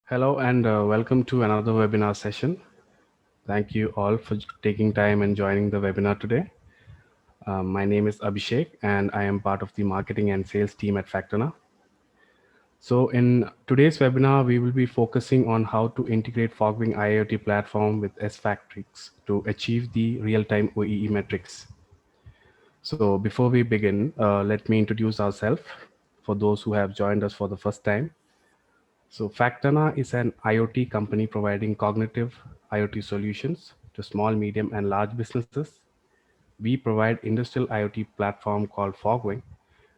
Hello and welcome to another webinar session. Thank you all for taking time and joining the webinar today. My name is Abhishek and I am part of the marketing and sales team at Factona. So in today's webinar, we will be focusing on how to integrate Fogwing IoT platform with SFactrix to achieve the real-time OEE metrics. So before we begin, let me introduce ourselves for those who have joined us for the first time. So Factana is an IoT company providing cognitive IoT solutions to small, medium, and large businesses. We provide industrial IoT platform called Fogwing,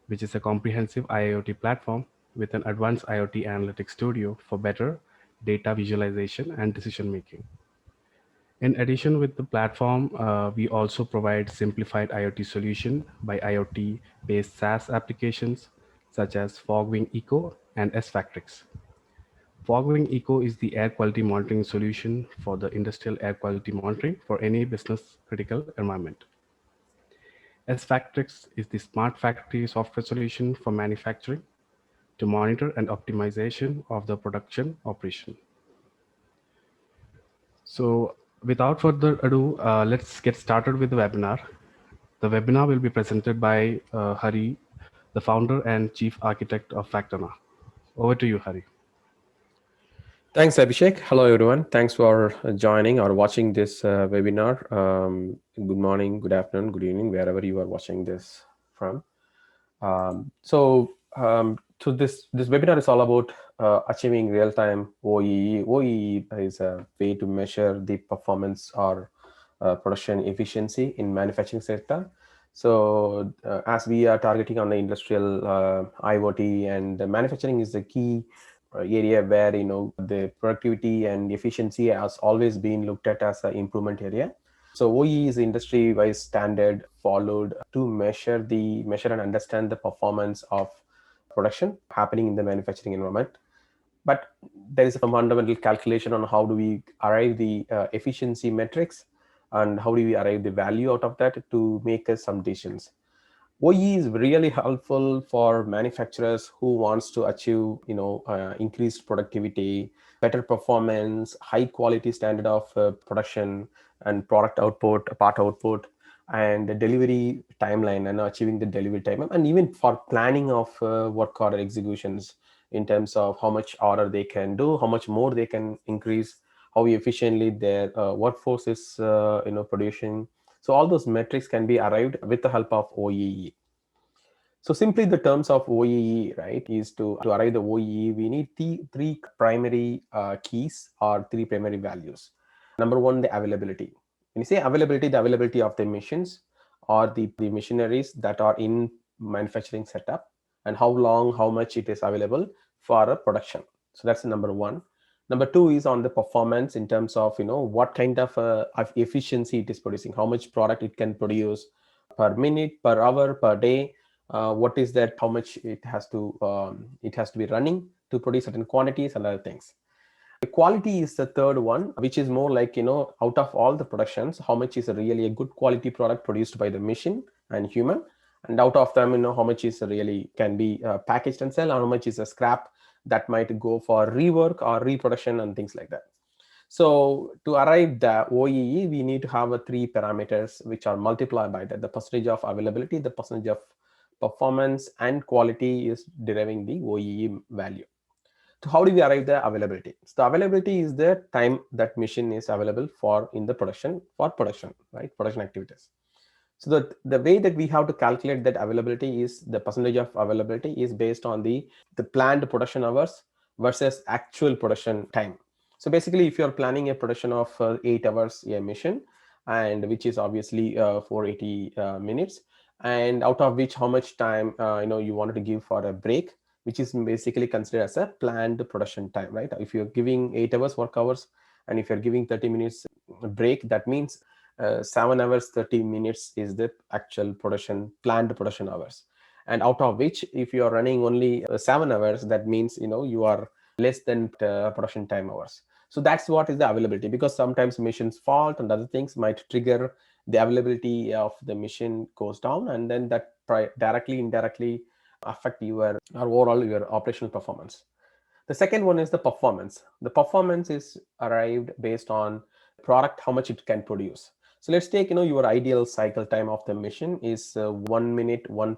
which is a comprehensive IoT platform with an advanced IoT analytics studio for better data visualization and decision making. In addition with the platform, we also provide simplified IoT solution by IoT-based SaaS applications such as Fogwing Eco and SFactrix. Fogwing Eco is the air quality monitoring solution for the industrial air quality monitoring for any business critical environment. SFactrix is the smart factory software solution for manufacturing to monitor and optimization of the production operation. So without further ado, let's get started with the webinar. The webinar will be presented by Hari, the founder and chief architect of Factona. Over to you, Hari. Thanks, Abhishek. Hello, everyone. Thanks for joining or watching this webinar. Good morning, good afternoon, good evening, wherever you are watching this from. So this webinar is all about achieving real-time OEE. OEE is a way to measure the performance or production efficiency in manufacturing sector. So as we are targeting on the industrial IoT, and manufacturing is the key area where the productivity and efficiency has always been looked at as an improvement area. So OEE is industry-wise standard followed to measure and understand the performance of production happening in the manufacturing environment. But there is a fundamental calculation on how do we arrive the efficiency metrics and how do we arrive the value out of that to make some decisions. OE is really helpful for manufacturers who wants to achieve, increased productivity, better performance, high quality standard of production and product output, part output, and the delivery timeline and achieving the delivery time, and even for planning of work order executions in terms of how much order they can do, how much more they can increase, how efficiently their workforce is, producing. So all those metrics can be arrived with the help of OEE. So simply the terms of OEE, right, is to arrive the OEE, we need three primary keys or three primary values. Number one, the availability. When you say availability, the availability of the machines or the machineries that are in manufacturing setup, and how long, how much it is available for a production. So that's number one. Number two is on the performance in terms of, what kind of efficiency it is producing, how much product it can produce per minute, per hour, per day. What is that, how much it has to be running to produce certain quantities and other things. The quality is the third one, which is more like, out of all the productions, how much is really a good quality product produced by the machine and human, and out of them, how much is really can be packaged and sell, and how much is a scrap that might go for rework or reproduction and things like that. So to arrive the OEE, we need to have three parameters which are multiplied by that. The percentage of availability, the percentage of performance, and quality is deriving the OEE value. So how do we arrive the availability? So the availability is the time that machine is available for in the production, for production, right? Production activities. So the way that we have to calculate that availability is the percentage of availability is based on the planned production hours versus actual production time. So basically, if you're planning a production of 8 hours a mission, and which is obviously 480 minutes, and out of which how much time you wanted to give for a break, which is basically considered as a planned production time, right? If you're giving 8 hours work hours, and if you're giving 30 minutes break, that means 7 hours 30 minutes is the actual production, planned production hours. And out of which, if you are running only 7 hours, that means you are less than production time hours. So that's what is the availability, because sometimes missions fault and other things might trigger the availability of the mission goes down, and then that directly indirectly affect your or overall your operational performance. The second one is the performance. The performance is arrived based on product, how much it can produce. So let's take, your ideal cycle time of the machine is 1 minute, one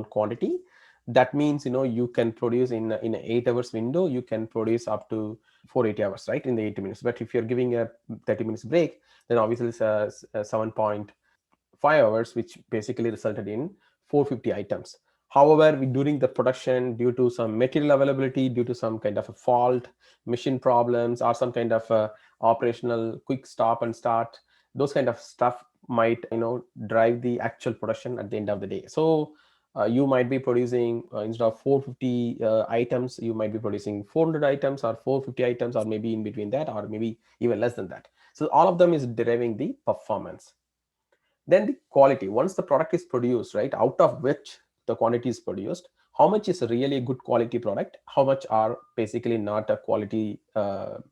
quantity. That means, you can produce in an 8 hours window, you can produce up to 480 hours, right, in the 80 minutes. But if you're giving a 30 minutes break, then obviously it's a 7.5 hours, which basically resulted in 450 items. However, during the production, due to some material availability, due to some kind of a fault, machine problems, or some kind of a operational quick stop and start, those kind of stuff might drive the actual production at the end of the day. So you might be producing instead of 450 items, you might be producing 400 items or 450 items, or maybe in between that, or maybe even less than that. So all of them is deriving the performance. Then the quality, once the product is produced, right, out of which the quantity is produced, how much is really a good quality product, how much are basically not a quality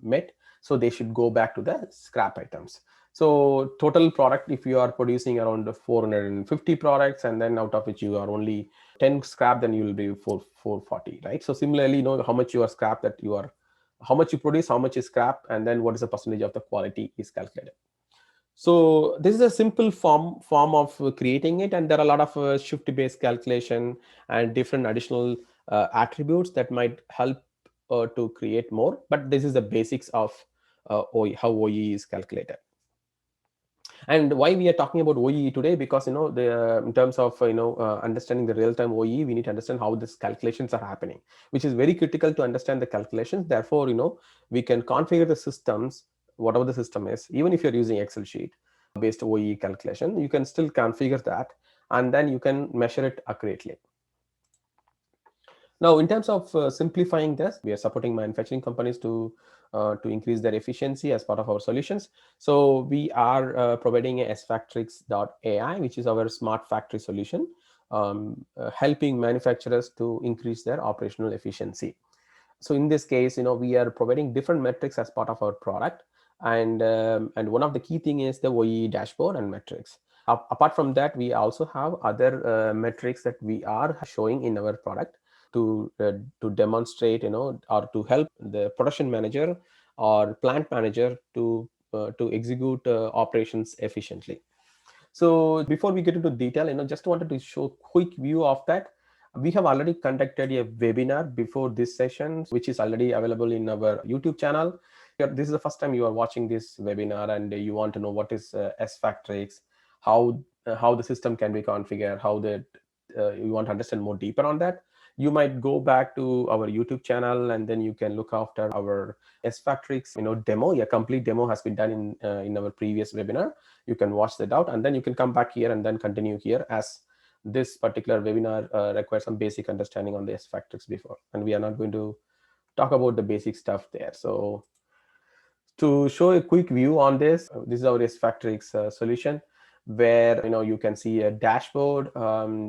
met, so they should go back to the scrap items. So total product, if you are producing around 450 products, and then out of which you are only 10 scrap, then you will be 440, right? So similarly, how much you are scrap, that you are, how much you produce, how much is scrap, and then what is the percentage of the quality is calculated. So this is a simple form of creating it, and there are a lot of shift based calculation and different additional attributes that might help to create more. But this is the basics of OE, how OE is calculated. And why we are talking about OE today, because in terms of understanding the real time OE, we need to understand how these calculations are happening, which is very critical to understand the calculations. Therefore, we can configure the systems, whatever the system is, even if you're using Excel sheet based OE calculation, you can still configure that, and then you can measure it accurately. Now, in terms of simplifying this, we are supporting manufacturing companies to increase their efficiency as part of our solutions. So we are providing a sfactrix.ai, which is our smart factory solution, helping manufacturers to increase their operational efficiency. So in this case, we are providing different metrics as part of our product, and one of the key thing is the OEE dashboard and metrics. Apart from that, we also have other metrics that we are showing in our product to demonstrate, or to help the production manager or plant manager to execute operations efficiently. So before we get into detail, just wanted to show quick view of that. We have already conducted a webinar before this session, which is already available in our YouTube channel. This is the first time you are watching this webinar and you want to know what is sfactrix, how the system can be configured, how that you want to understand more deeper on that. You might go back to our YouTube channel, and then you can look after our sfactrix demo. A complete demo has been done in our previous webinar. You can watch that out, and then you can come back here and then continue here, as this particular webinar requires some basic understanding on the sfactrix before, and we are not going to talk about the basic stuff there. So to show a quick view on this, this is our sfactrix solution, where you can see a dashboard,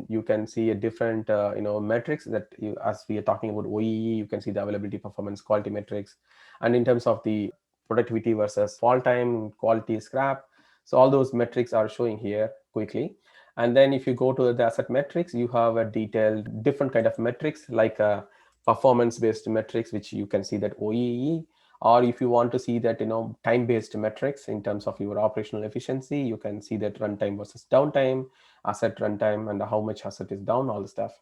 you can see a different metrics that as we are talking about OEE, you can see the availability, performance, quality metrics, and in terms of the productivity versus fall time, quality, scrap. So all those metrics are showing here quickly. And then if you go to the asset metrics, you have a detailed different kind of metrics, like performance based metrics, which you can see that OEE. Or if you want to see that time-based metrics in terms of your operational efficiency, you can see that runtime versus downtime, asset runtime, and how much asset is down, all the stuff.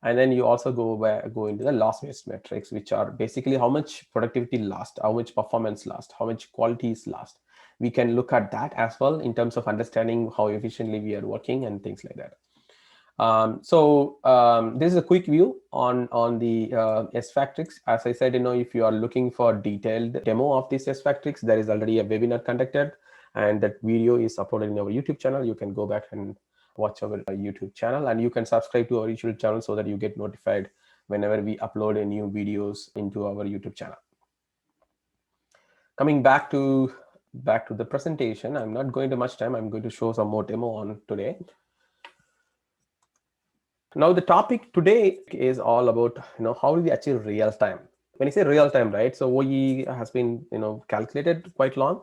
And then you also go into the loss-based metrics, which are basically how much productivity lost, how much performance lost, how much quality is lost. We can look at that as well in terms of understanding how efficiently we are working and things like that. This is a quick view on the sfactrix. As I said, if you are looking for detailed demo of this sfactrix, there is already a webinar conducted, and that video is uploaded in our YouTube channel. You can go back and watch our YouTube channel, and you can subscribe to our YouTube channel so that you get notified whenever we upload a new videos into our YouTube channel. Coming back to the presentation, I'm not going to much time. I'm going to show some more demo on today. Now, the topic today is all about how do we achieve real time. When you say real time, right? So OE has been calculated quite long,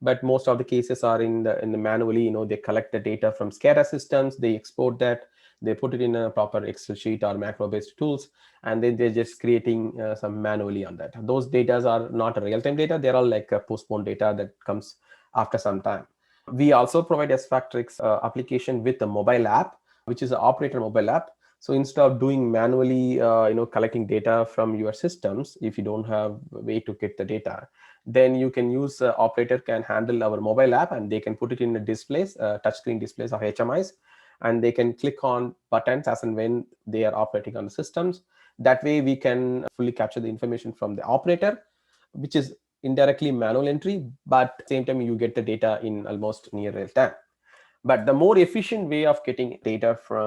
but most of the cases are in the manually. They collect the data from SCADA systems, they export that, They put it in a proper Excel sheet or macro-based tools, and then they're just creating some manually on that. Those data are not real-time data. They're all like postponed data that comes after some time. We also provide SFactorics application with a mobile app, which is an operator mobile app. So instead of doing manually, collecting data from your systems, if you don't have a way to get the data, then you can use operator can handle our mobile app, and they can put it in the displays, touchscreen displays of HMIs, and they can click on buttons as and when they are operating on the systems. That way we can fully capture the information from the operator, which is indirectly manual entry, but at the same time you get the data in almost near real time. But the more efficient way of getting data for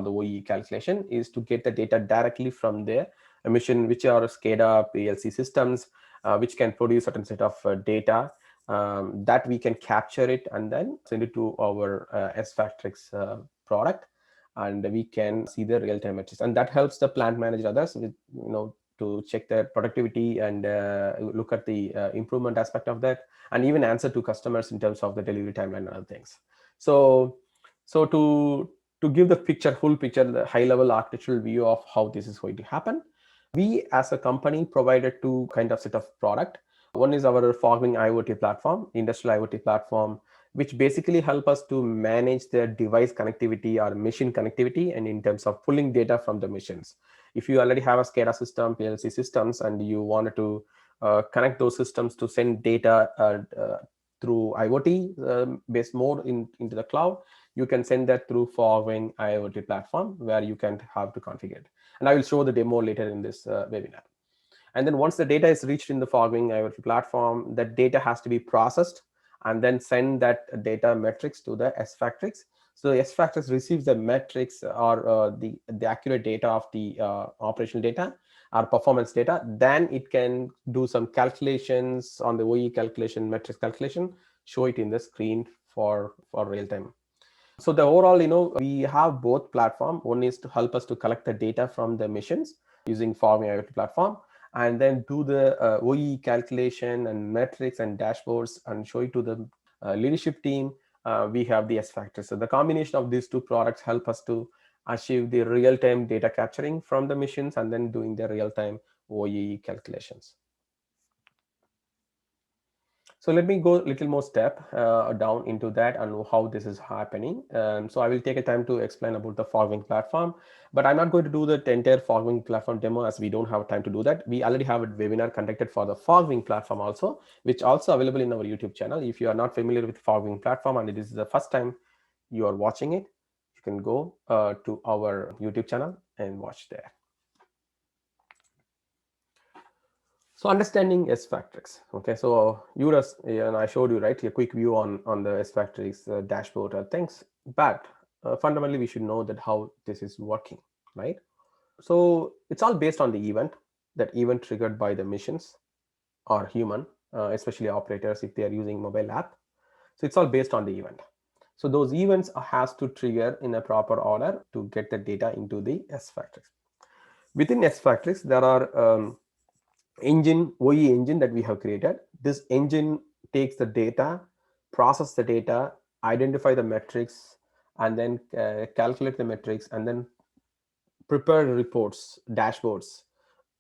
the OEE calculation is to get the data directly from the emission, which are SCADA PLC systems, which can produce certain set of data that we can capture it and then send it to our SFactorics product, and we can see the real-time metrics, and that helps the plant manager others with to check their productivity and look at the improvement aspect of that, and even answer to customers in terms of the delivery timeline and other things. So to give the full picture, the high level architectural view of how this is going to happen, we as a company provided two kind of set of product. One is our Fogwing IoT platform, industrial IoT platform, which basically help us to manage the device connectivity or machine connectivity, and in terms of pulling data from the machines. If you already have a SCADA system, PLC systems, and you wanted to connect those systems to send data through IoT based mode into the cloud, you can send that through Fogwing IoT platform, where you can have to configure it. And I will show the demo later in this webinar. And then once the data is reached in the Fogwing IoT platform, that data has to be processed and then send that data metrics to the SFactorics. So SFactorics receives the metrics or the accurate data of the operational data or performance data. Then it can do some calculations on the OE calculation, metrics calculation, show it in the screen for real time. So the overall, we have both platform. One is to help us to collect the data from the missions using Fogwing IoT platform, and then do the OE calculation and metrics and dashboards and show it to the leadership team. We have the SFactorics. So the combination of these two products help us to achieve the real-time data capturing from the missions and then doing the real-time OE calculations. So let me go a little more step down into that and how this is happening. So I will take a time to explain about the Fogwing platform, but I'm not going to do the entire Fogwing platform demo as we don't have time to do that. We already have a webinar conducted for the Fogwing platform also, which also available in our YouTube channel. If you are not familiar with Fogwing platform and it is the first time you are watching it, you can go to our YouTube channel and watch there. So understanding SFactorics. Okay, so I showed you right a quick view on the SFactorics dashboard things, but fundamentally we should know that how this is working, right? So it's all based on the event, that event triggered by the missions or human, especially operators if they are using mobile app. So it's all based on the event. So those events has to trigger in a proper order to get the data into the SFactorics. Within SFactorics, there are OE engine that we have created. This engine takes the data, process the data, identify the metrics, and then calculate the metrics, and then prepare reports, dashboards,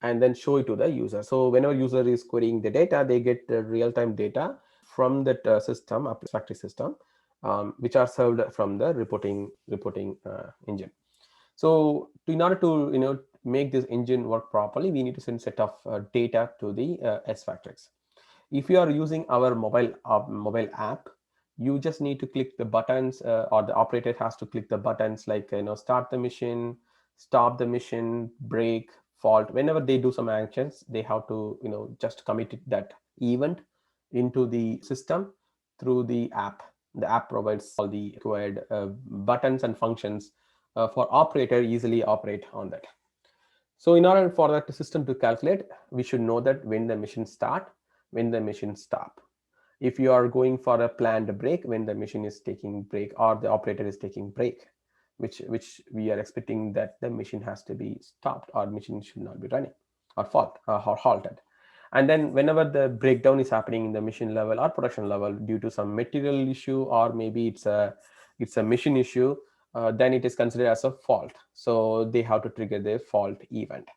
and then show it to the user. So whenever user is querying the data, they get the real-time data from that system, SFactorics system, which are served from the reporting engine. So in order to make this engine work properly, we need to send set of data to the SFactorics. If you are using our mobile app, you just need to click the buttons, or the operator has to click the buttons like start the mission, stop the mission, break, fault. Whenever they do some actions, they have to just commit that event into the system through the app. The app provides all the required buttons and functions for operator easily operate on that. So in order for that system to calculate, we should know that when the mission start, when the mission stop. If you are going for a planned break, when the machine is taking break or the operator is taking break, which we are expecting that the machine has to be stopped or machine should not be running or halted. And then whenever the breakdown is happening in the machine level or production level due to some material issue, or maybe it's a machine issue, then it is considered as a fault. So they have to trigger the fault event.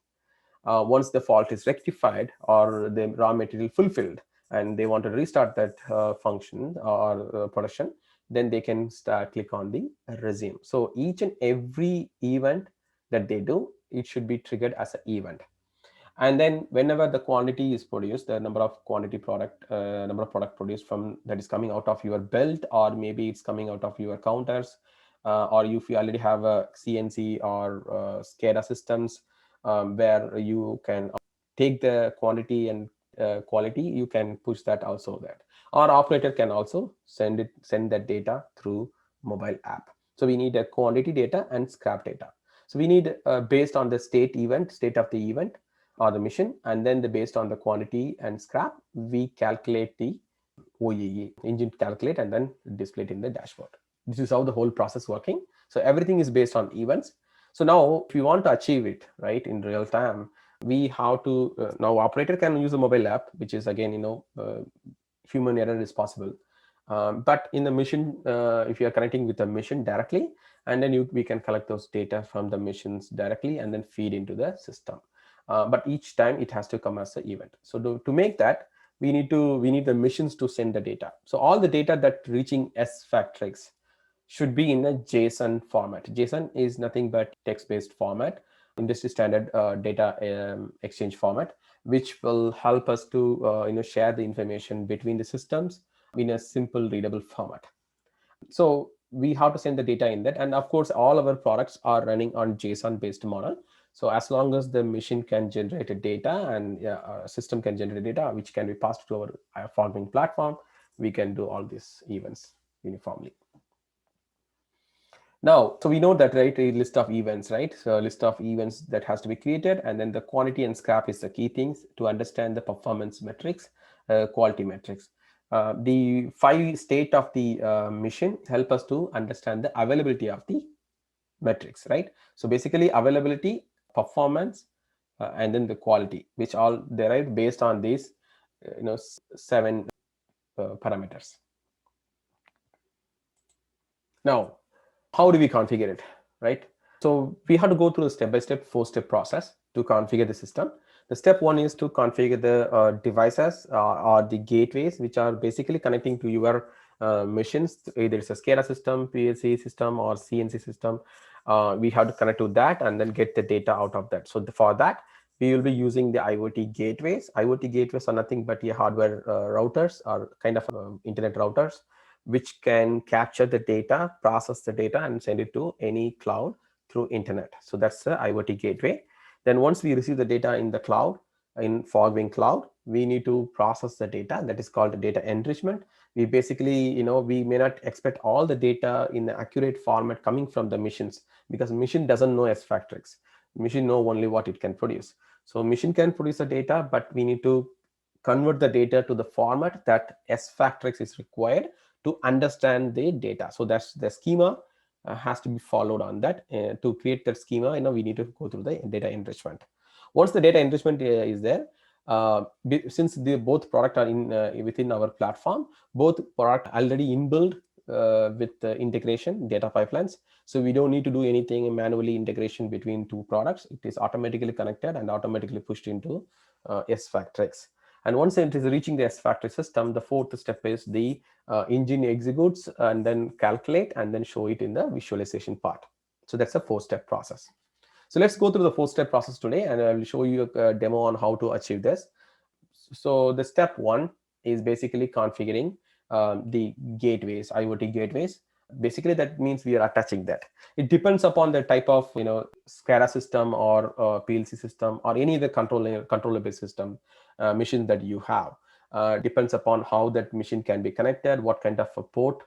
Once the fault is rectified or the raw material fulfilled and they want to restart that function or production, then they can click on the resume. So each and every event that they do, it should be triggered as an event. And then whenever the quantity is produced, the number of product produced from that is coming out of your belt, or maybe it's coming out of your counters, or if you already have a CNC or SCADA systems, where you can take the quantity and quality, you can push that also there. Or operator can also send that data through mobile app. So we need a quantity data and scrap data. So we need based on the state of the event or the mission, and then based on the quantity and scrap, we calculate the OEE, engine calculate, and then display it in the dashboard. This is how the whole process working. So everything is based on events. So now if you want to achieve it right in real time, we have to now operator can use a mobile app, which is again human error is possible. But in the mission, if you are connecting with the mission directly, and then we can collect those data from the missions directly and then feed into the system. But each time it has to come as an event. So to make that, we need the missions to send the data. So all the data that reaching SFactorX should be in a JSON format. JSON is nothing but text-based format, industry standard data exchange format, which will help us to share the information between the systems in a simple readable format. So we have to send the data in that, and of course all our products are running on JSON based model. So as long as the machine can generate a data and system can generate data which can be passed to our Fogwing platform, we can do all these events uniformly. Now, so we know that, right, a list of events, right? So a list of events that has to be created, and then the quantity and scrap is the key things to understand the performance metrics, quality metrics. The 5 state of the mission help us to understand the availability of the metrics, right? So basically availability, performance, and then the quality, which all derived based on these 7 parameters. Now, how do we configure it, right? So we have to go through a step-by-step 4-step process to configure the system. The step 1 is to configure the devices or the gateways, which are basically connecting to your machines. Either it's a SCADA system, PLC system, or CNC system. We have to connect to that and then get the data out of that. So for that, we will be using the IoT gateways. IoT gateways are nothing but your hardware routers or kind of internet routers, which can capture the data, process the data, and send it to any cloud through internet. So that's the IoT gateway. Then once we receive the data in the cloud, in Fogwing Cloud, we need to process the data. That is called data enrichment. We basically, we may not expect all the data in the accurate format coming from the machines, because machine doesn't know SFactorX. Machine know only what it can produce. So machine can produce the data, but we need to convert the data to the format that SFactorX is required to understand the data. So that's the schema has to be followed on that. To create that schema, we need to go through the data enrichment. Once the data enrichment is there, since both product are within our platform, both product already inbuilt with the integration data pipelines. So we don't need to do anything manually integration between 2 products. It is automatically connected and automatically pushed into SFactorX. And once it is reaching the SFactorX system, the 4th step is the engine executes and then calculate and then show it in the visualization part. So that's a 4-step process. So let's go through the 4-step process today, and I will show you a demo on how to achieve this. So the step 1 is basically configuring the gateways, IoT gateways. Basically, that means we are attaching that. It depends upon the type of SCADA system or PLC system or any other controller-based system machine that you have. Depends upon how that machine can be connected, what kind of a port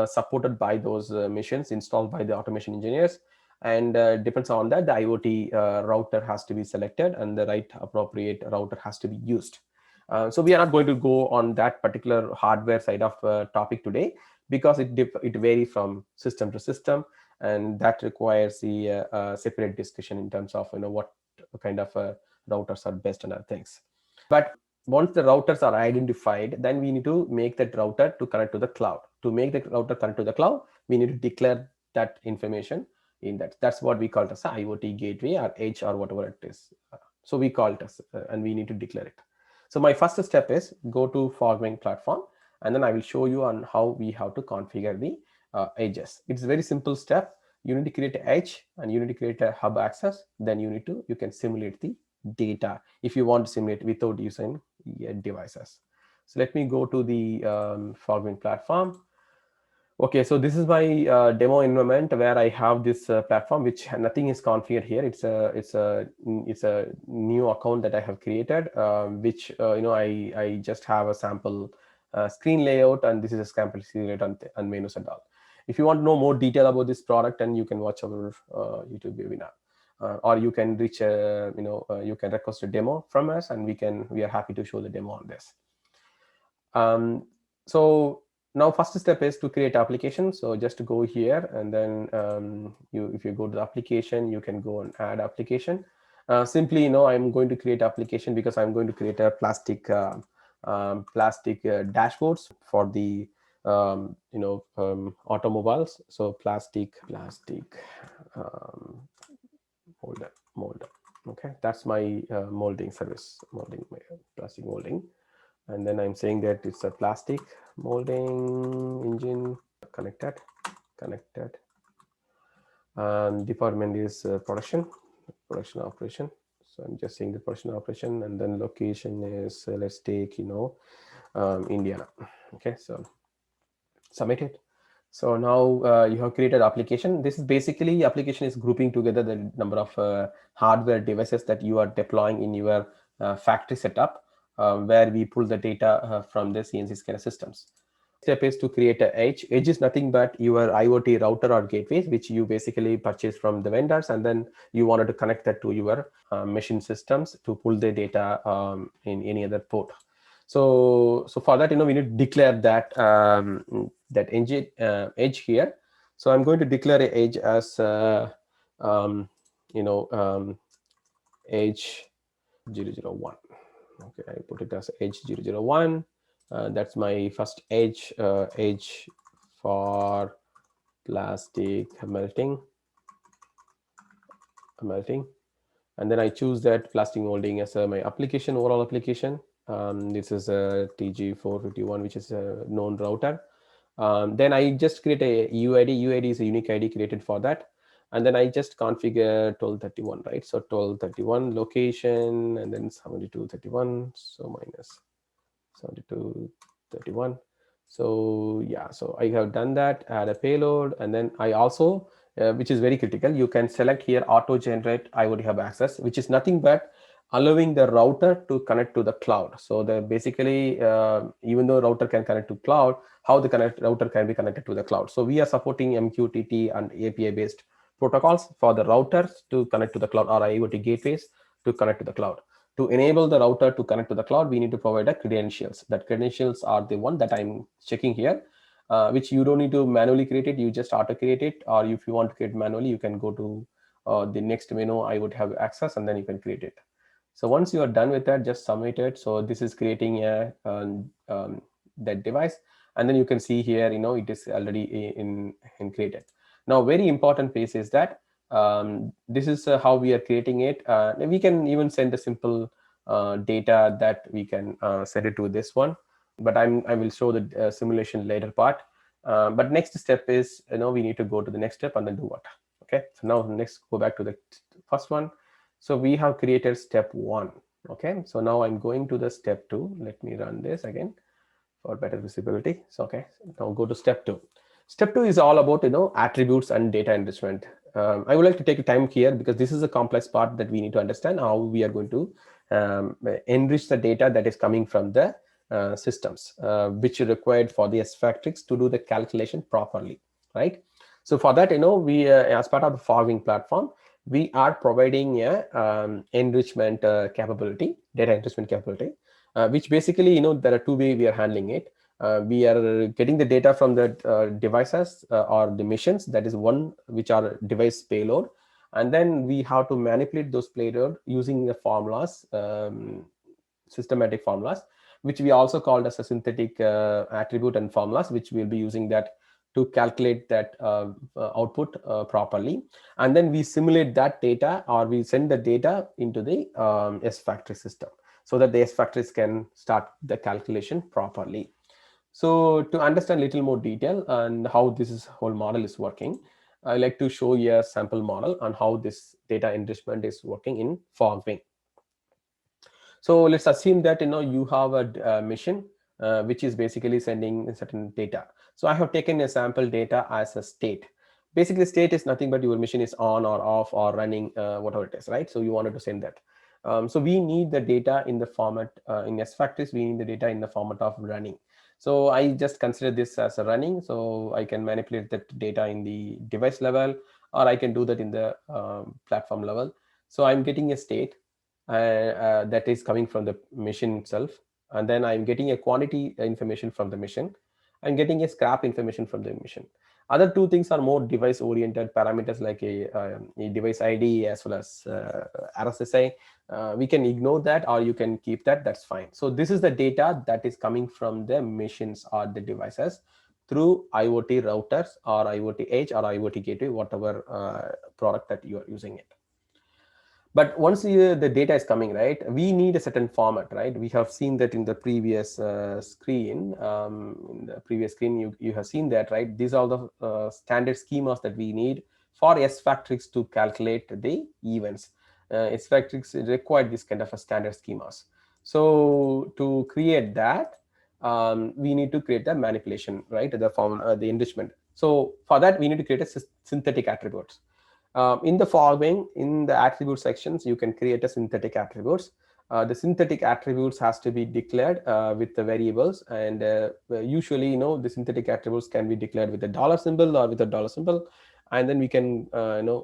supported by those machines installed by the automation engineers. And depends on that, the IoT router has to be selected and the right appropriate router has to be used. So we are not going to go on that particular hardware side of topic today, because it varies from system to system, and that requires the separate discussion in terms of what kind of routers are best and other things. But once the routers are identified, then we need to make that router to connect to the cloud. To make the router connect to the cloud, we need to declare that information in that. That's what we call it as a IoT gateway or edge or whatever it is. So we call it as, and we need to declare it. So my first step is go to FogWing platform, and then I will show you on how we have to configure the edges. It's a very simple step. You need to create an edge and you need to create a hub access. Then you can simulate the data if you want to simulate without using devices. So let me go to the FogWing platform. Okay, so this is my demo environment where I have this platform, which nothing is configured here. It's a new account that I have created, which I just have a sample screen layout, and this is a sample screen layout and menus and all. If you want to know more detail about this product, then you can watch our YouTube webinar, or you can reach you can request a demo from us, and we are happy to show the demo on this. So now first step is to create application. So just to go here, and then if you go to the application, you can go and add application. Simply, I'm going to create application because I'm going to create a plastic dashboards for the automobiles. So plastic molder. Okay, that's my molding service, plastic molding. And then I'm saying that it's a plastic molding engine connected. Department is production operation. So I'm just saying the production operation, and then location is let's take Indiana. Okay, so submit it. So now you have created application. This is basically application is grouping together the number of hardware devices that you are deploying in your factory setup, where we pull the data from the CNC scanner systems. Step is to create an edge. Edge is nothing but your IoT router or gateways, which you basically purchase from the vendors, and then you wanted to connect that to your machine systems to pull the data in any other port. So for that, we need to declare that that edge here. So I'm going to declare an edge as edge 001. Okay, I put it as edge 001. That's my first edge for plastic melting, and then I choose that plastic molding as my application, overall application. This is a TG451, which is a known router. Then I just create a UID. UID is a unique ID created for that. And then I just configure 1231, right? So 1231 location, and then 7231. So minus 7231. So yeah, so I have done that, add a payload, and then I also, which is very critical, you can select here auto generate IoT hub access, which is nothing but allowing the router to connect to the cloud. So basically, even though router can connect to cloud, how the router can be connected to the cloud. So we are supporting MQTT and API based protocols for the routers to connect to the cloud, or IoT gateways to connect to the cloud. To enable the router to connect to the cloud, we need to provide a credentials. That credentials are the one that I'm checking here, which you don't need to manually create it. You just auto create it, or if you want to create manually, you can go to the next menu, I would have access, and then you can create it. So once you are done with that, just submit it. So this is creating that device, and then you can see here, it is already in created. Now, very important piece is that this is how we are creating it. We can even send a simple data that we can send it to this one, but I will show the simulation later part. But next step is, we need to go to the next step and then do what? Okay, so now next go back to the first one. So we have created step 1. Okay, so now I'm going to the step 2. Let me run this again for better visibility. So okay, now go to step 2. Step 2 is all about attributes and data enrichment. I would like to take time here because this is a complex part that we need to understand how we are going to enrich the data that is coming from the systems, which are required for the Sfactrix to do the calculation properly, right? So for that, we as part of the FogWing platform, we are providing a enrichment capability, data enrichment capability, which basically, there are two ways we are handling it. We are getting the data from the devices or the missions, that is one which are device payload, and then we have to manipulate those payload using the formulas, systematic formulas, which we also called as a synthetic attribute and formulas, which we'll be using that to calculate that output properly, and then we simulate that data, or we send the data into the S factory system, so that the S factories can start the calculation properly. So to understand a little more detail and how whole model is working, I like to show you a sample model on how this data enrichment is working in Fogwing. So let's assume that you have a machine which is basically sending certain data. So I have taken a sample data as a state. Basically, state is nothing but your machine is on or off or running, whatever it is, right? So you wanted to send that. So we need the data in the format in S factories. We need the data in the format of running. So I just consider this as a running. So I can manipulate that data in the device level, or I can do that in the platform level. So I'm getting a state that is coming from the machine itself, and then I'm getting a quantity information from the machine. I'm getting a scrap information from the machine. Other two things are more device oriented parameters, like a device ID as well as RSSI. We can ignore that, or you can keep that, that's fine. So this is the data that is coming from the machines or the devices through IoT routers or IoT edge or IoT gateway, whatever product that you are using it. But once the data is coming, right, we need a certain format, right? We have seen that in the previous screen. You have seen that, right? These are the standard schemas that we need for S factories to calculate the events. S factories require this kind of a standard schemas. So to create that, we need to create the manipulation, right? The enrichment. So for that, we need to create a synthetic attributes. In the Fogwing, in the attribute sections, you can create a synthetic attributes. The synthetic attributes has to be declared with the variables, and usually, the synthetic attributes can be declared with a dollar symbol or with a dollar symbol, and then we can,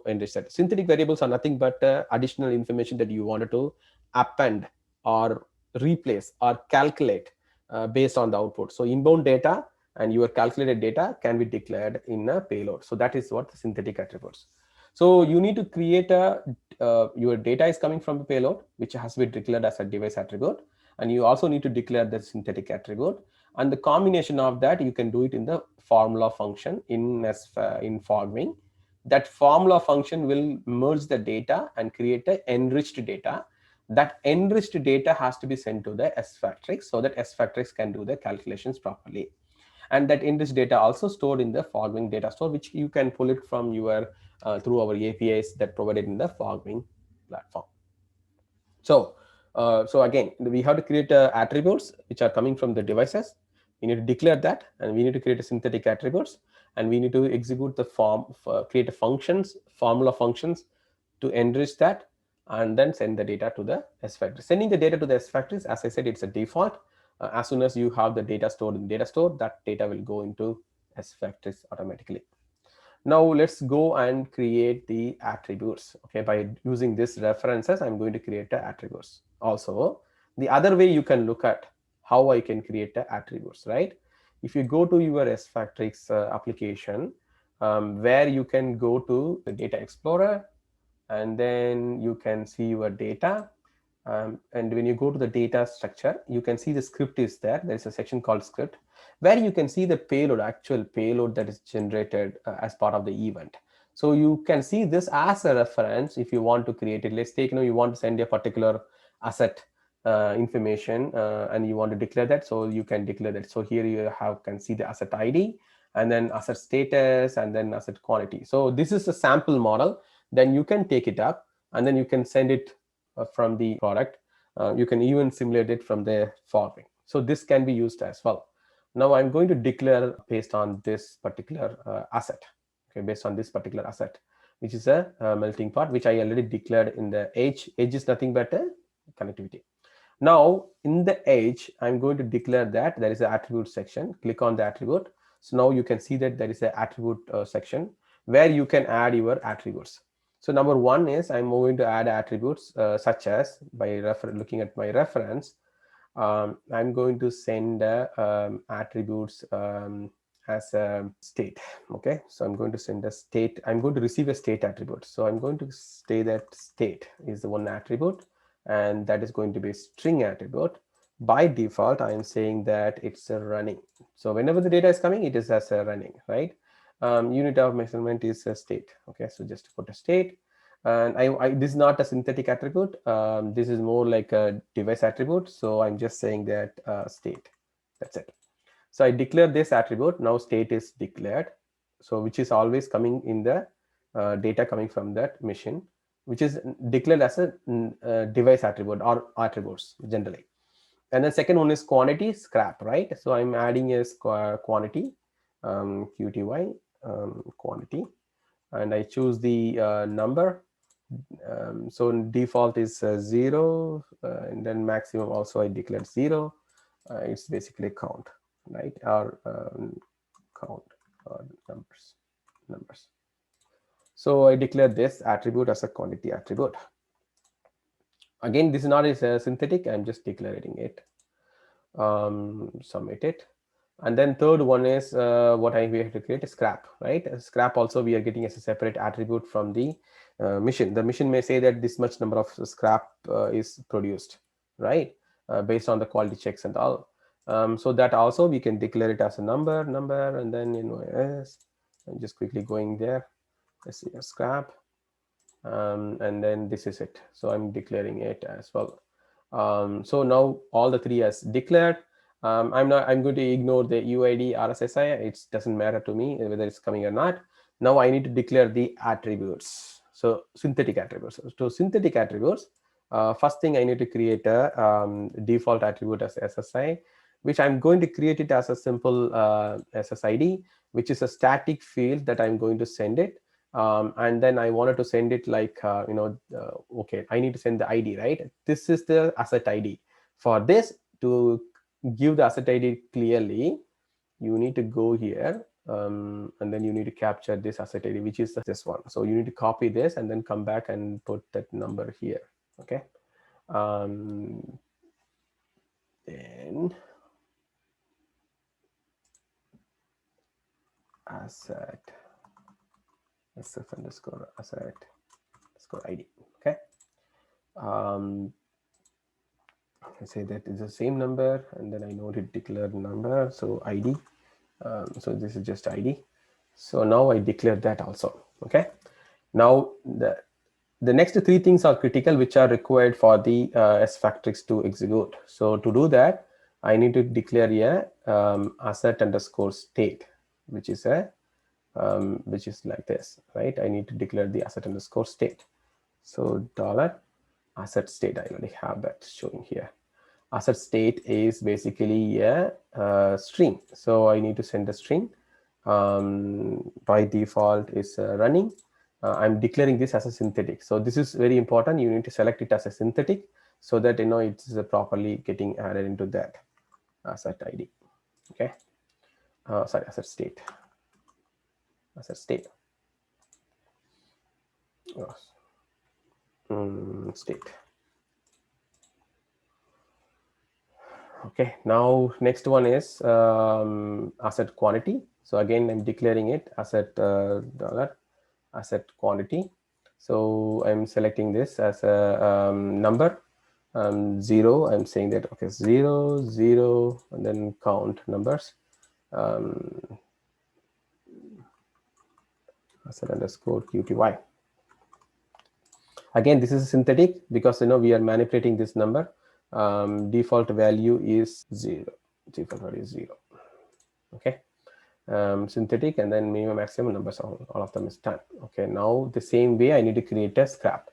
enrich that. Synthetic variables are nothing but additional information that you wanted to append or replace or calculate based on the output. So inbound data and your calculated data can be declared in a payload. So that is what the synthetic attributes. So you need to create your data is coming from the payload, which has to be declared as a device attribute. And you also need to declare the synthetic attribute. And the combination of that, you can do it in the formula function in Fogwing. That formula function will merge the data and create the enriched data. That enriched data has to be sent to the S factories so that S factories can do the calculations properly. And that enriched data also stored in the Fogwing data store, which you can pull it from your through our APIs that provided in the Fogwing platform. So again, we have to create attributes which are coming from the devices. We need to declare that, and we need to create a synthetic attributes, and we need to execute the create a formula functions to enrich that, and then send the data to the S factory. Sending the data to the S factories, as I said, it's a default. As soon as you have the data stored in data store, that data will go into S factories automatically. Now let's go and create the attributes. Okay, by using this references, I'm going to create the attributes. Also, the other way you can look at how I can create the attributes, right? If you go to your S factories application, where you can go to the data explorer, and then you can see your data. And when you go to the data structure, you can see the script is there. There's a section called script where you can see the payload, actual payload that is generated as part of the event. So you can see this as a reference if you want to create it. Let's take, you want to send a particular asset information and you want to declare that. So you can declare that. So here you can see the asset ID and then asset status and then asset quantity. So this is a sample model. Then you can take it up and then you can send it from the product. You can even simulate it from the Fogwing. So this can be used as well. Now I'm going to declare based on this particular asset. Okay, based on this particular asset, which is a melting pot, which I already declared in the edge. Edge is nothing but a connectivity. Now in the edge, I'm going to declare that there is an attribute section. Click on the attribute. So now you can see that there is an attribute section where you can add your attributes. So number one is I'm going to add attributes such as by looking at my reference, I'm going to send attributes as a state. Okay, so I'm going to send a state. I'm going to receive a state attribute. So I'm going to say that state is the one attribute, and that is going to be a string attribute. By default, I am saying that it's a running. So whenever the data is coming, it is as a running, right? Unit of measurement is a state. Okay, so just put a state. And this is not a synthetic attribute. This is more like a device attribute. So I'm just saying that state. That's it. So I declare this attribute. Now state is declared. So which is always coming in the data coming from that machine, which is declared as a device attribute or attributes generally. And the second one is quantity scrap, right? So I'm adding a quantity, QTY quantity, and I choose the number. So default is 0, and then maximum also I declared 0. It's basically count, right? Or count or numbers. So I declare this attribute as a quantity attribute. Again, this is not a synthetic. I'm just declaring it. Submit it. And then third one is what we have to create a scrap, right? A scrap also we are getting as a separate attribute from the mission. The mission may say that this much number of scrap is produced, right? Based on the quality checks and all. So that also we can declare it as a number, and then invoice. I'm just quickly going there. Let's see a scrap, and then this is it. So I'm declaring it as well. So now all the three as declared. I'm going to ignore the UID RSSI. It doesn't matter to me whether it's coming or not. Now I need to declare the attributes. So synthetic attributes. So synthetic attributes, first thing I need to create a default attribute as SSI, which I'm going to create it as a simple SSID, which is a static field that I'm going to send it. And then I wanted to send it like, okay, I need to send the ID, right? This is the asset ID. For this, to give the asset ID clearly, you need to go here, and then you need to capture this asset ID, which is this one. So you need to copy this and then come back and put that number here, okay? Then asset SF underscore asset underscore ID, okay? I say that is the same number, and then I know to declare number, so ID. So this is just ID. So now I declare that also, okay? Now the next three things are critical, which are required for the SFactorix to execute. So to do that, I need to declare a asset underscore state, which is like this, right? I need to declare the asset underscore state. So dollar asset state, I already have that showing here. Asset state is basically a string. So I need to send a string. By default is running. I'm declaring this as a synthetic. So this is very important. You need to select it as a synthetic so that it's properly getting added into that asset ID. Okay. Sorry, asset state. Asset state. State. Okay, now next one is asset quantity. So again, I'm declaring it asset dollar asset quantity. So I'm selecting this as a number, 0. I'm saying that, okay, 0, 0, and then count numbers. Asset underscore QTY. Again, this is synthetic because we are manipulating this number. Default value is 0. Default value is 0. Okay. Synthetic, and then minimum maximum numbers, all of them is done. Okay, now the same way I need to create a scrap.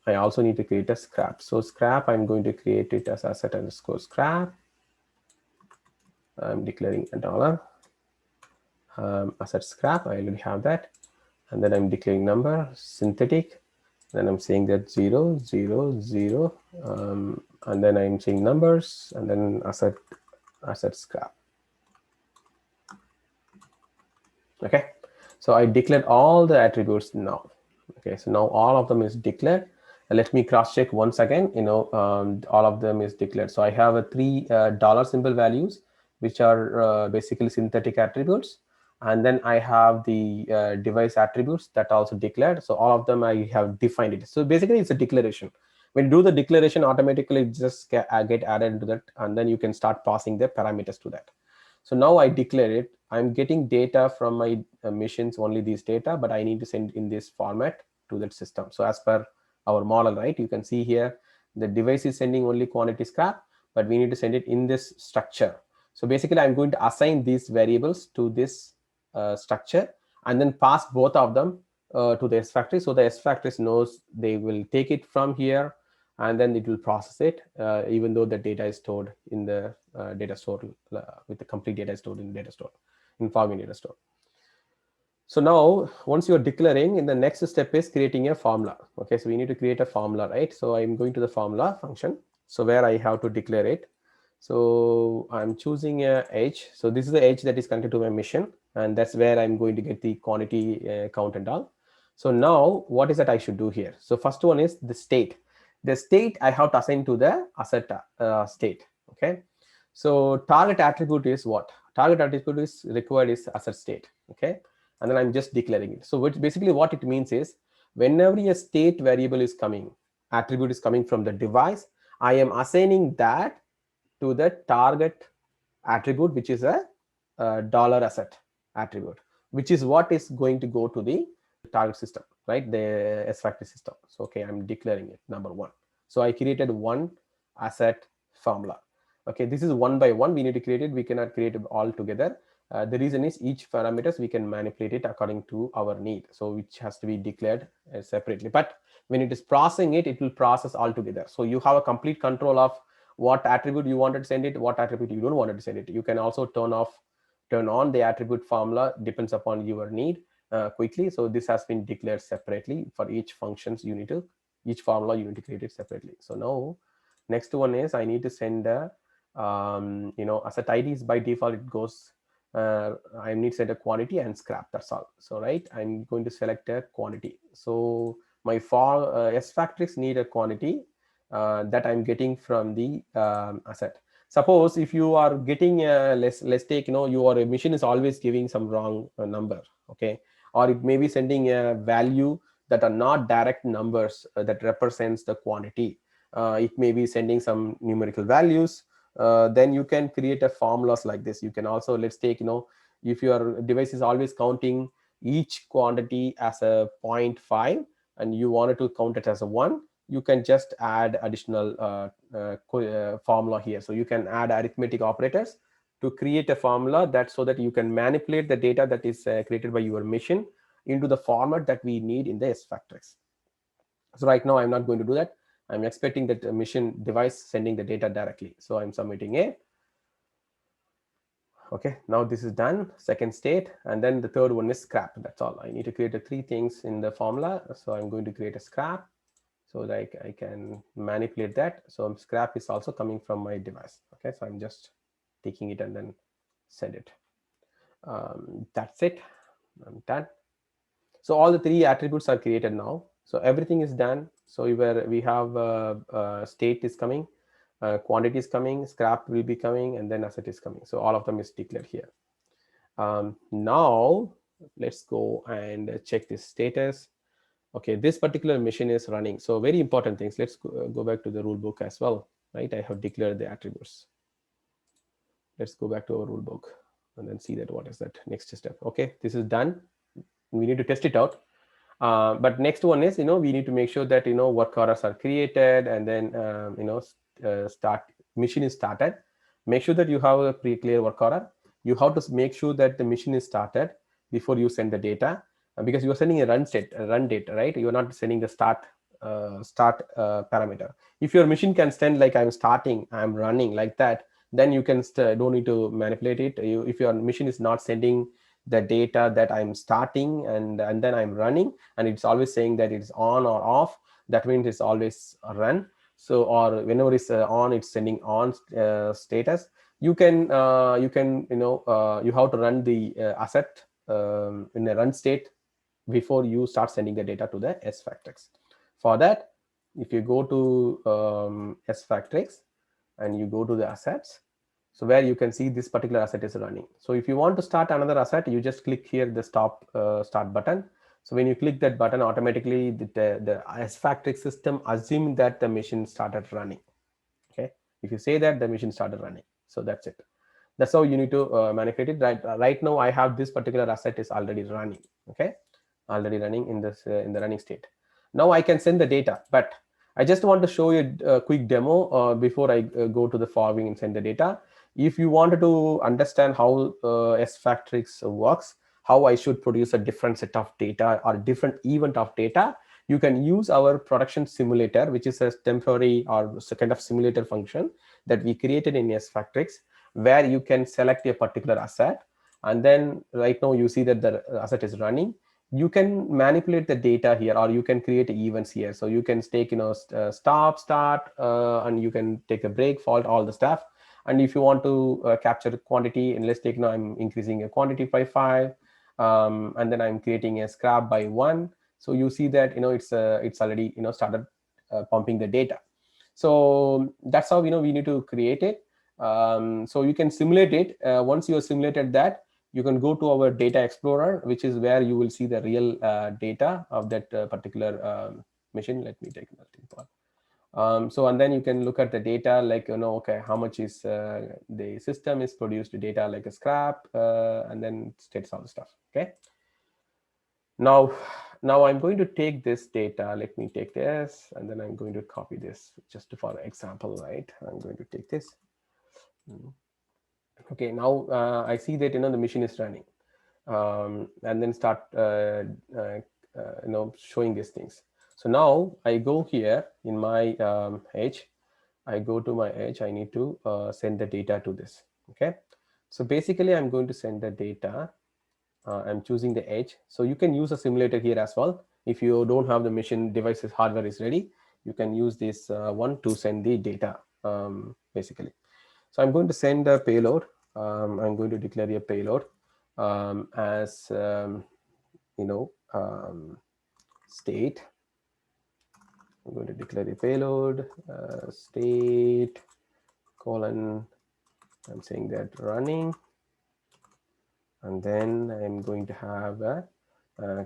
I also need to create a scrap. So scrap, I'm going to create it as asset underscore scrap. I'm declaring a dollar asset scrap. I already have that, and then I'm declaring number synthetic. Then I'm saying that 0, 0, 0, and then I'm saying numbers, and then asset scrap. Okay, so I declared all the attributes now. Okay, so now all of them is declared. Let me cross check once again. All of them is declared. So I have a three dollar symbol values, which are basically synthetic attributes. And then I have the device attributes that also declared. So all of them I have defined it. So basically it's a declaration. When you do the declaration, automatically just get added into that, and then you can start passing the parameters to that. So now I declare it I'm getting data from my missions, only these data, but I need to send in this format to that system. So as per our model, right, you can see here the device is sending only quantity scrap, but we need to send it in this structure. So basically I'm going to assign these variables to this structure and then pass both of them to the S factory. So the S factory knows they will take it from here and then it will process it, even though the data is stored in the data store, with the complete data stored in the data store, in Fargate data store. So now once you're declaring, in the next step is creating a formula. Okay, so we need to create a formula, right? So I'm going to the formula function, so where I have to declare it. So I'm choosing a edge. So this is the edge that is connected to my mission, and that's where I'm going to get the quantity count and all. So now what is that I should do here? So first one is the state. The state I have to assign to the asset state. Okay, so target attribute is what? Target attribute is required is asset state. Okay, and then I'm just declaring it. So basically what it means is whenever a state variable is coming, attribute is coming from the device, I am assigning that to the target attribute, which is a dollar asset attribute, which is what is going to go to the target system, right? The S factory system. So okay, I'm declaring it number one. So I created one asset formula. Okay, this is one by one. We need to create it. We cannot create it all together. The reason is each parameters we can manipulate it according to our need. So which has to be declared separately. But when it is processing it, it will process all together. So you have a complete control of what attribute you wanted to send it, what attribute you don't want to send it. You can also turn on the attribute formula, depends upon your need quickly. So this has been declared separately for each functions. Each formula you need to create it separately. So now next one is I need to send a asset ID is by default it goes I need to set a quantity and scrap, that's all. So right, I'm going to select a quantity. So my S factories need a quantity that I'm getting from the asset. Suppose if you are getting let's take, your machine is always giving some wrong number, okay, or it may be sending a value that are not direct numbers that represents the quantity. It may be sending some numerical values. Then you can create a formulas like this. You can also, let's take, if your device is always counting each quantity as a 0.5 and you wanted to count it as a 1, you can just add additional formula here. So you can add arithmetic operators to create a formula that so that you can manipulate the data that is created by your machine into the format that we need in the S factories. So right now I'm not going to do that. I'm expecting that the machine device sending the data directly. So I'm submitting a. Okay, now this is done, second state, and then the third one is scrap. That's all. I need to create the three things in the formula. So I'm going to create a scrap so that I can manipulate that. So scrap is also coming from my device. Okay, so I'm just taking it and then send it. That's it. I'm done. So all the three attributes are created now. So everything is done. So we have state is coming, quantity is coming, scrap will be coming, and then asset is coming. So all of them is declared here. Now let's go and check this status. Okay, this particular machine is running. So very important things. Let's go back to the rule book as well, right? I have declared the attributes. Let's go back to our rule book and then see that what is that next step. Okay, this is done. We need to test it out. But next one is, we need to make sure that, work orders are created and then, machine is started. Make sure that you have a pre-clear work order. You have to make sure that the machine is started before you send the data, because you are sending a run date, right? You are not sending the start parameter. If your machine can stand like I'm starting, I'm running like that, then you can don't need to manipulate it. If your machine is not sending the data that I'm starting and then I'm running, and it's always saying that it's on or off, that means it's always a run. So, or whenever it's on, it's sending on status. You can you have to run the asset in a run state before you start sending the data to the S factories. For that, if you go to S factories and you go to the assets, so where you can see this particular asset is running. So if you want to start another asset, you just click here the start button. So when you click that button, automatically the S factory system assume that the machine started running. Okay, if you say that, the machine started running. So that's it. That's how you need to manipulate it. Right now I have this particular asset is already running. Okay, already running in this in the running state. Now I can send the data, but I just want to show you a quick demo before I go to the forwarding and send the data. If you wanted to understand how SFactorix works, how I should produce a different set of data or different event of data, you can use our production simulator, which is a temporary or kind of simulator function that we created in SFactorix, where you can select a particular asset, and then right now you see that the asset is running. You can manipulate the data here, or you can create events here. So you can take, stop, start, and you can take a break, fault, all the stuff. And if you want to capture quantity, and let's take now I'm increasing a quantity by 5, and then I'm creating a scrap by 1. So you see that it's already started pumping the data. So that's how we need to create it. So you can simulate it. Once you have simulated that, you can go to our data explorer, which is where you will see the real data of that particular machine. Let me take melting pot. So and then you can look at the data, like okay, how much is the system is produced data, like a scrap, and then states all the stuff. Okay, now I'm going to take this data. Let me take this, and then I'm going to copy this just for example, right? I'm going to take this. Okay, now I see that the machine is running, and then start showing these things. So now I go here in my edge. I go to my edge. I need to send the data to this. Okay, so basically I'm going to send the data. I'm choosing the edge. So you can use a simulator here as well. If you don't have the machine devices hardware is ready, you can use this one to send the data basically. So I'm going to send a payload. I'm going to declare a payload as state. I'm going to declare a payload state colon. I'm saying that running, and then I'm going to have a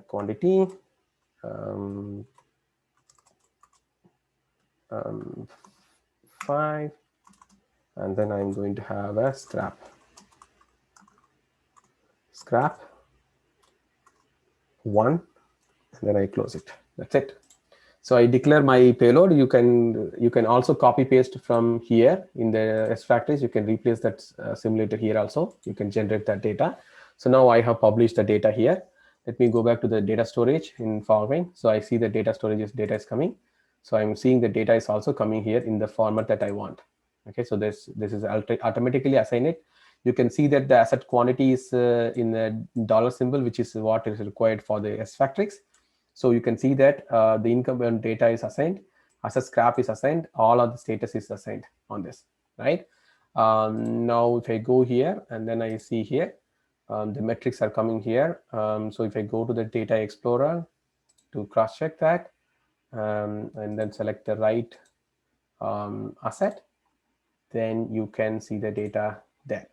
quantity 5, and then I'm going to have a scrap 1, and then I close it. That's it. So I declare my payload. You can also copy paste from here in the SFactorix. You can replace that simulator here also. You can generate that data. So now I have published the data here. Let me go back to the data storage in Forwing. So I see the data storage data is coming. So I'm seeing the data is also coming here in the format that I want. Okay, so this is automatically assigned it. You can see that the asset quantity is in the dollar symbol, which is what is required for the SFactorix. So you can see that the income data is assigned, asset scrap is assigned, all of the status is assigned on this, right? Now if I go here and then I see here, the metrics are coming here. So if I go to the data explorer to cross check that, and then select the right asset, then you can see the data there.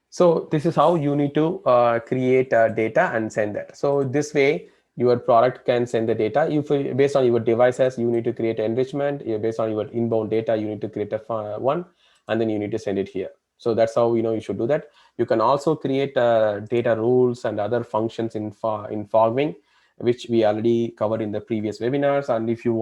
So this is how you need to create data and send that. So this way your product can send the data. If based on your devices, you need to create enrichment. Based on your inbound data, you need to create a one, and then you need to send it here. So that's how you should do that. You can also create data rules and other functions in Fogwing, which we already covered in the previous webinars. And if you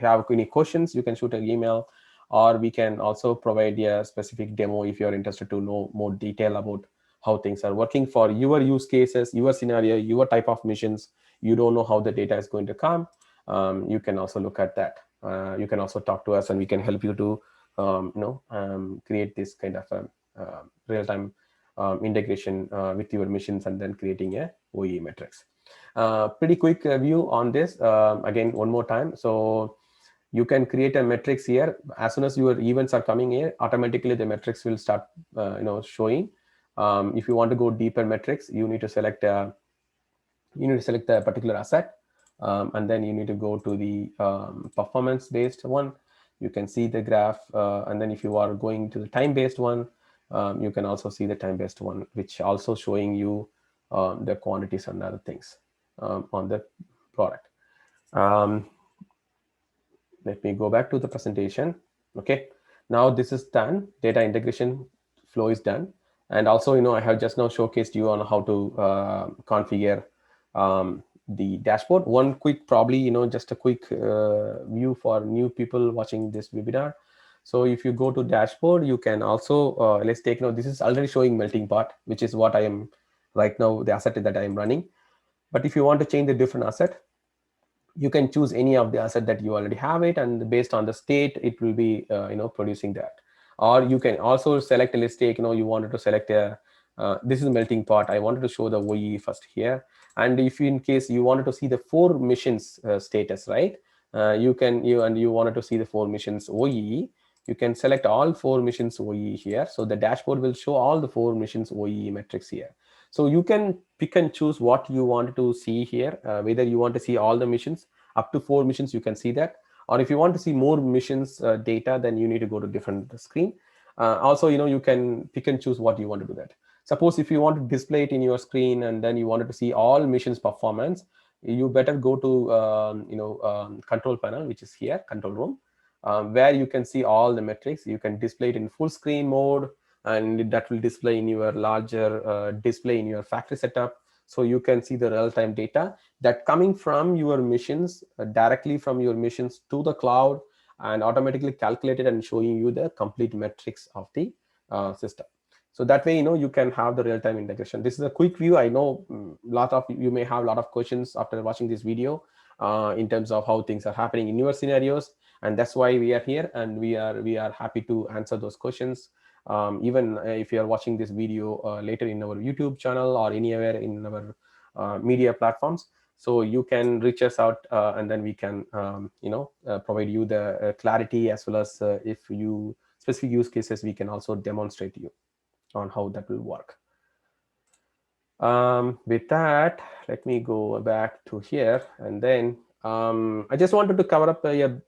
have any questions, you can shoot an email, or we can also provide a specific demo if you're interested to know more detail about how things are working for your use cases, your scenario, your type of missions. You don't know how the data is going to come. You can also look at that. You can also talk to us, and we can help you to create this kind of real-time integration with your missions, and then creating a OE metrics. Pretty quick view on this. Again, one more time. So you can create a metrics here. As soon as your events are coming here, automatically the metrics will start showing. If you want to go deeper metrics, you need to select a particular asset, and then you need to go to the performance based one. You can see the graph, and then if you are going to the time based one, you can also see the time based one, which also showing you the quantities and other things on the product. Let me go back to the presentation. Okay, now this is done. Data integration flow is done. And also, I have just now showcased you on how to configure the dashboard. One quick, probably, just a quick view for new people watching this webinar. So if you go to dashboard, you can also, let's take, this is already showing melting pot, which is what I am right now, the asset that I am running. But if you want to change the different asset, you can choose any of the asset that you already have it, and based on the state, it will be producing that. Or you can also select, let's take, you wanted to select a this is melting pot. I wanted to show the OE first here. And if in case you wanted to see the 4 missions status, right, you wanted to see the 4 missions OE, you can select all 4 missions OE here. So the dashboard will show all the 4 missions OE metrics here. So you can pick and choose what you want to see here, whether you want to see all the missions, up to 4 missions, you can see that. Or if you want to see more missions data, then you need to go to different screen. Also, you can pick and choose what you want to do that. Suppose if you want to display it in your screen and then you wanted to see all missions performance, you better go to control panel, which is here, control room, where you can see all the metrics. You can display it in full screen mode, and that will display in your larger display in your factory setup. So you can see the real-time data that coming from your missions, directly from your missions to the cloud, and automatically calculated and showing you the complete metrics of the system. So that way, you can have the real-time integration. This is a quick view. I know lot of you may have a lot of questions after watching this video in terms of how things are happening in your scenarios, and that's why we are here, and we are happy to answer those questions. Even if you are watching this video later in our YouTube channel or anywhere in our media platforms, so you can reach us out, and then we can provide you the clarity, as well as if you specific use cases, we can also demonstrate you on how that will work. With that, let me go back to here, and then I just wanted to cover up a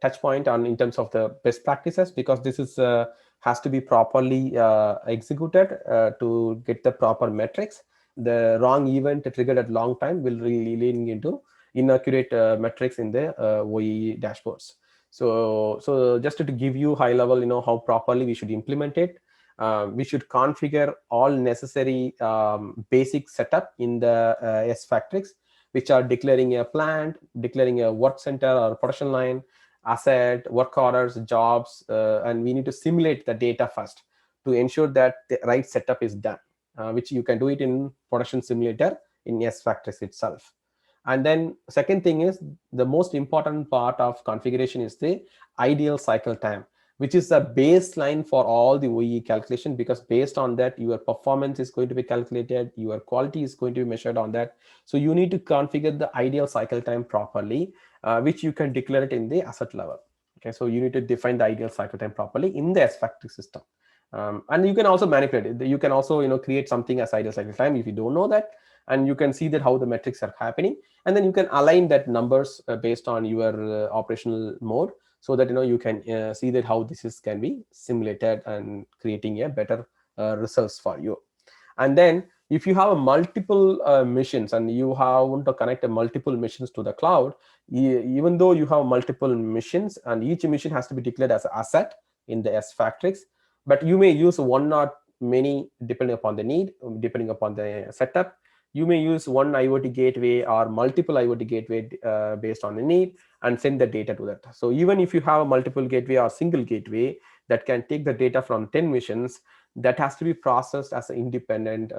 touch point on in terms of the best practices, because this is has to be properly executed to get the proper metrics. The wrong event triggered at long time will really lead into inaccurate metrics in the OE dashboards. So just to give you high level, how properly we should implement it. We should configure all necessary basic setup in the SFactrix, which are declaring a plant, declaring a work center or production line, asset, work orders, jobs, and we need to simulate the data first to ensure that the right setup is done, which you can do it in production simulator in SFactrix itself. And then second thing is, the most important part of configuration is the ideal cycle time, which is the baseline for all the OEE calculation, because based on that, your performance is going to be calculated, your quality is going to be measured on that. So you need to configure the ideal cycle time properly, which you can declare it in the asset level. Okay, so you need to define the ideal cycle time properly in the SFactrix system. And you can also manipulate it. You can also create something as ideal cycle time if you don't know that, and you can see that how the metrics are happening, and then you can align that numbers based on your operational mode, so that you can see that how this can be simulated and creating a better results for you. And then if you have a multiple missions and you want to connect a multiple missions to the cloud, even though you have multiple missions and each mission has to be declared as an asset in the SFactrix, but you may use one or many depending upon the need, depending upon the setup. You may use one IoT gateway or multiple IoT gateway based on the need, and send the data to that. So even if you have a multiple gateway or single gateway that can take the data from 10 missions, that has to be processed as an independent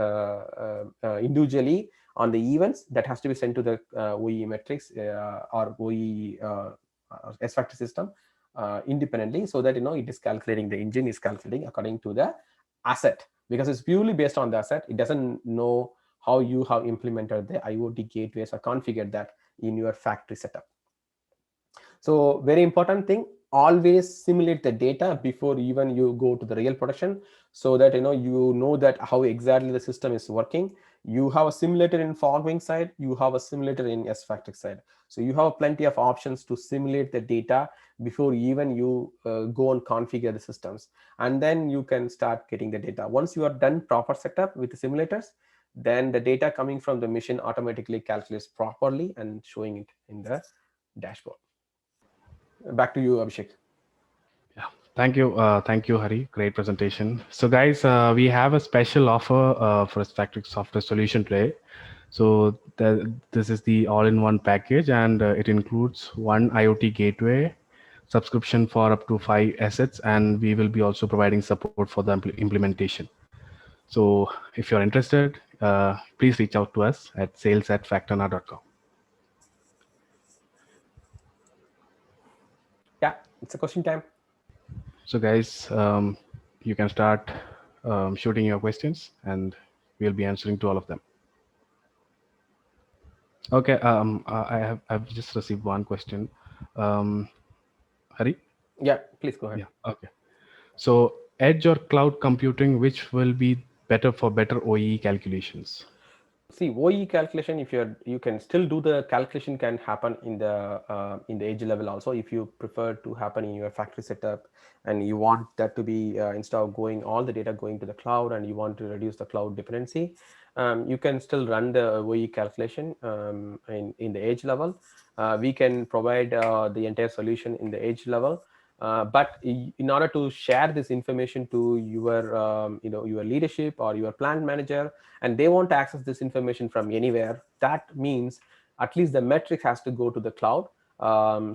individually on the events that has to be sent to the OE metrics or OE SFactor system independently, so that it is calculating, the engine is calculating according to the asset, because it's purely based on the asset. It doesn't know how you have implemented the IoT gateways or configured that in your factory setup. So very important thing, always simulate the data before even you go to the real production, so that you know that how exactly the system is working. You have a simulator in Fogwing side, you have a simulator in SFactrix side. So you have plenty of options to simulate the data before even you go and configure the systems, and then you can start getting the data. Once you are done proper setup with the simulators, then the data coming from the machine automatically calculates properly and showing it in the dashboard. Back to you, Abhishek. Yeah, Thank you, Hari. Great presentation. So, guys, we have a special offer for Factory Software Solution today. So, this is the all-in-one package, and it includes one IoT gateway, subscription for up to 5 assets, and we will be also providing support for the implementation. So, if you're interested, please reach out to us at sales@factorna.com. Yeah, it's a question time. So, guys, you can start shooting your questions, and we'll be answering to all of them. Okay. I've just received one question. Hari? Yeah, please go ahead. Yeah. Okay. So, edge or cloud computing, which will be better for better OEE calculations? See, OE calculation, if you can still do the calculation can happen in the edge level also, if you prefer to happen in your factory setup and you want that to be instead of going all the data going to the cloud and you want to reduce the cloud dependency, you can still run the OE calculation in the edge level. We can provide the entire solution in the edge level. But in order to share this information to your your leadership or your plant manager, and they want to access this information from anywhere, that means at least the metrics has to go to the cloud.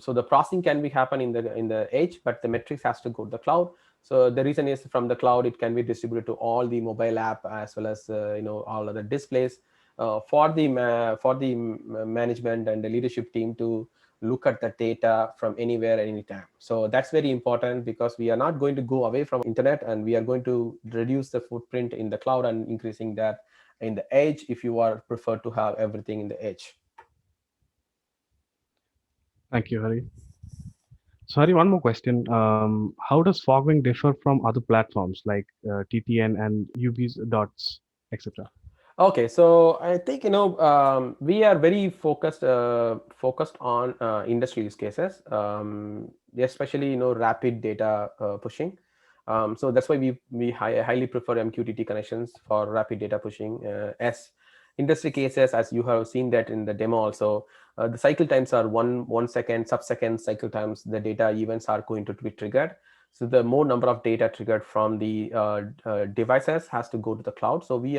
So the processing can be happen in the edge, but the metrics has to go to the cloud. So the reason is from the cloud it can be distributed to all the mobile app as well as all other displays for the management and the leadership team to look at the data from anywhere at any time. So that's very important because we are not going to go away from internet, and we are going to reduce the footprint in the cloud and increasing that in the edge if you are prefer to have everything in the edge. Thank you, Hari. Sorry, one more question. How does Fogwing differ from other platforms like TTN and UB's dots, etc.? Okay, so I think we are very focused on industry use cases, especially rapid data pushing. So that's why we highly prefer MQTT connections for rapid data pushing. As industry cases, as you have seen that in the demo also, the cycle times are 1 second, sub-second cycle times. The data events are going to be triggered. So the more number of data triggered from the devices has to go to the cloud. So we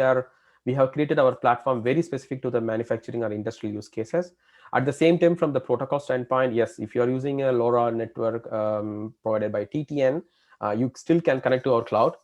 have created our platform very specific to the manufacturing or industrial use cases. At the same time, from the protocol standpoint, yes, if you're using a LoRa network provided by TTN, you still can connect to our cloud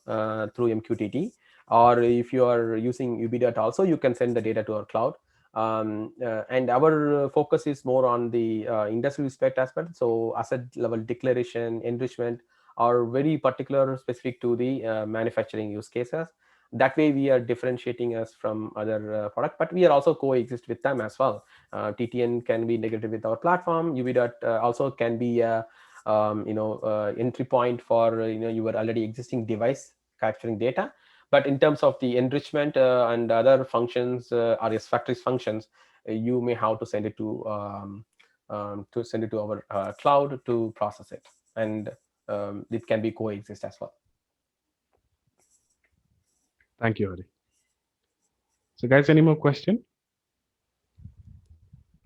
through MQTT. Or if you are using UBDOT also, you can send the data to our cloud. And our focus is more on the industrial respect aspect. So asset level declaration, enrichment are very particular specific to the manufacturing use cases. That way we are differentiating us from other product, but we are also coexist with them as well. TTN can be integrated with our platform. UBDOT also can be a entry point for your already existing device capturing data. But in terms of the enrichment and other functions or factories functions, you may have to send it to our cloud to process it, and it can be coexist as well. Thank you, Hari. So, guys, any more question?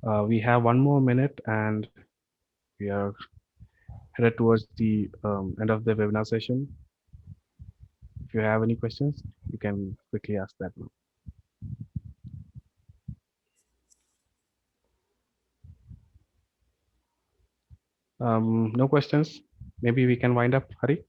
We have 1 more minute, and we are headed towards the end of the webinar session. If you have any questions, you can quickly ask that now. No questions. Maybe we can wind up, Hari.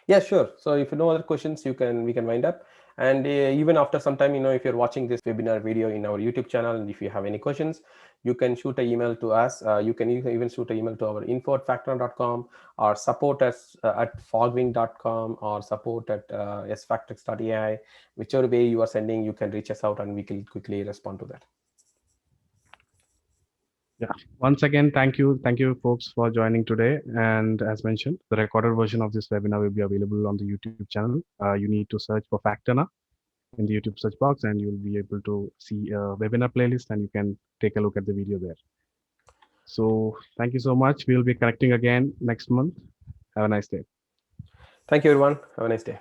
Yeah, sure. So if no other questions, we can wind up. And even after some time, if you're watching this webinar video in our YouTube channel, and if you have any questions, you can shoot an email to us. You can even shoot an email to our info@factorna.com or support us at fogwing.com or support at sfactrix.ai. Whichever way you are sending, you can reach us out and we can quickly respond to that. Yeah. Once again, thank you folks for joining today. And as mentioned, the recorded version of this webinar will be available on the YouTube channel. You need to search for Factorna in the YouTube search box, and you'll be able to see a webinar playlist, and you can take a look at the video there. So thank you so much. We'll be connecting again next month. Have a nice day. Thank you, everyone. Have a nice day.